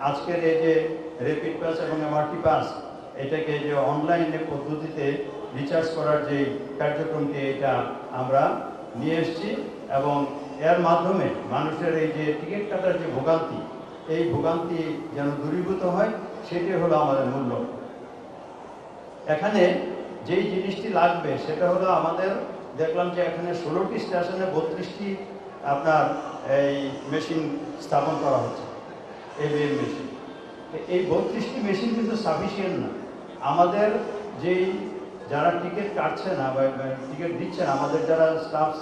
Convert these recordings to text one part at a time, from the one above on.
আজকের এই যে র্যাপিড পাস এবং এমআরটি পাস, এটাকে যে অনলাইনে পদ্ধতিতে রিচার্জ করার যে কার্যক্রমটি, এটা আমরা নিয়ে এসেছি এবং এর মাধ্যমে মানুষের এই যে টিকিট কাটার যে ভোগান্তি, এই ভোগান্তি যেন দূরীভূত হয়, সেটি হলো আমাদের মূল লক্ষ্য। এখানে যেই জিনিসটি লাগবে সেটা হলো আমাদের দেখলাম যে এখানে 16টি স্টেশনে 32টি আপনার এই মেশিন স্থাপন করা হচ্ছে, এবিএম মেশিন। এই 32টি মেশিন কিন্তু সাফিসিয়েন্ট না। আমাদের যেই যারা টিকিট কাটছে না বা টিকিট দিচ্ছেন, আমাদের যারা স্টাফ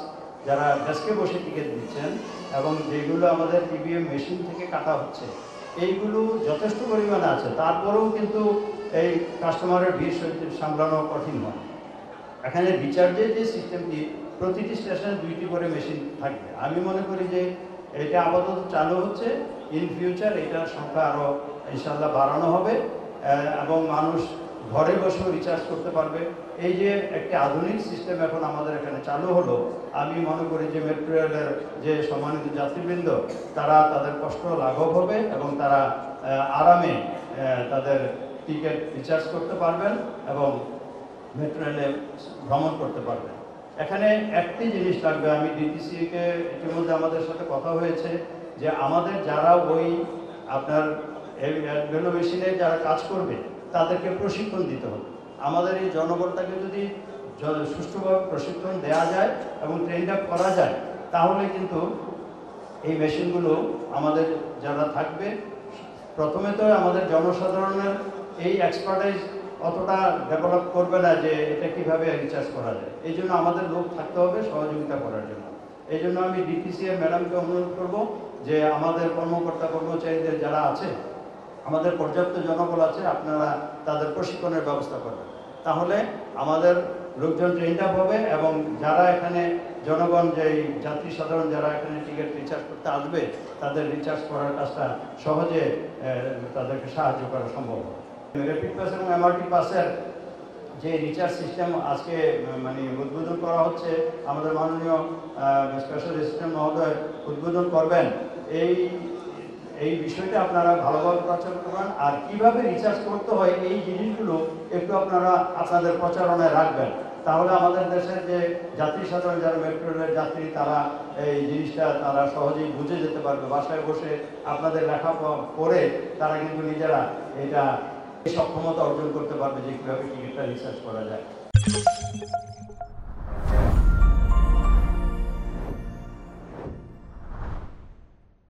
যারা ডেস্কে বসে টিকিট দিচ্ছেন এবং যেগুলো আমাদের ইভিএম মেশিন থেকে কাটা হচ্ছে, এইগুলো যথেষ্ট পরিমাণে আছে। তারপরেও কিন্তু এই কাস্টমারের ভিড় সামলানো কঠিন হয়। এখানে রিচার্জের যে সিস্টেমটি, প্রতিটি স্টেশনে 2টি করে মেশিন থাকবে। আমি মনে করি যে এটা আপাতত চালু হচ্ছে, ইন ফিউচার এটার সংখ্যা আরও ইনশাল্লাহ বাড়ানো হবে এবং মানুষ ঘরে বসেও রিচার্জ করতে পারবে। এই যে একটি আধুনিক সিস্টেম এখন আমাদের এখানে চালু হলো, আমি মনে করি যে মেট্রো রেলের যে সম্মানিত যাত্রীবৃন্দ, তারা তাদের কষ্ট লাঘব হবে এবং তারা আরামে তাদের টিকিট রিচার্জ করতে পারবেন এবং মেট্রো রেলে ভ্রমণ করতে পারবেন। এখানে একটি জিনিস লাগবে, আমি ডিটিসিকে ইতিমধ্যে আমাদের সাথে কথা হয়েছে যে আমাদের যারা ওই আপনার রেলওয়ে মেশিনে যারা কাজ করবে তাদেরকে প্রশিক্ষণ দিতে হবে। আমাদের এই জনগণটাকে যদি সুষ্ঠুভাবে প্রশিক্ষণ দেওয়া যায় এবং ট্রেন আপ করা যায়, তাহলে কিন্তু এই মেশিনগুলো আমাদের যারা থাকবে, প্রথমে তো আমাদের জনসাধারণের এই এক্সপার্টাইজ অতটা ডেভেলপ করবে না যে এটা কীভাবে রিচার্জ করা যায়। এই জন্য আমাদের লোক থাকতে হবে সহযোগিতা করার জন্য। এই জন্য আমি ডিটিসিএ ম্যাডামকে অনুরোধ করব যে আমাদের কর্মকর্তা কর্মচারীদের যারা আছে, আমাদের পর্যাপ্ত জনবল আছে, আপনারা তাদের প্রশিক্ষণের ব্যবস্থা করবেন। তাহলে আমাদের লোকজন ট্রেন আপ হবে এবং যারা এখানে জনগণ, যেই যাত্রী সাধারণ যারা এখানে টিকিট রিচার্জ করতে আসবে, তাদের রিচার্জ করার কাজটা সহজে তাদেরকে সাহায্য করা সম্ভব হবে। র্যাপিড পাস এবং এমআরটি পাসের যে রিচার্জ সিস্টেম আজকে মানে উদ্বোধন করা হচ্ছে, আমাদের মাননীয় স্পেশাল অ্যাসিস্ট্যান্ট মহোদয় উদ্বোধন করবেন। এই বিষয়টা আপনারা ভালোভাবে প্রচার করবেন, আর কিভাবে রিচার্জ করতে হয় এই জিনিসগুলো একটু আপনারা আপনাদের প্রচারণায় রাখবেন। তাহলে আমাদের দেশের যে যাত্রী সাধারণ যারা মেট্রো রেলের যাত্রী, তারা এই জিনিসটা তারা সহজেই বুঝে যেতে পারবে। বাসায় বসে আপনাদের লেখা পড়ে তারা কিন্তু নিজেরা এটা সক্ষমতা অর্জন করতে পারবে যে কীভাবে টিকিটটা রিচার্জ করা যায়।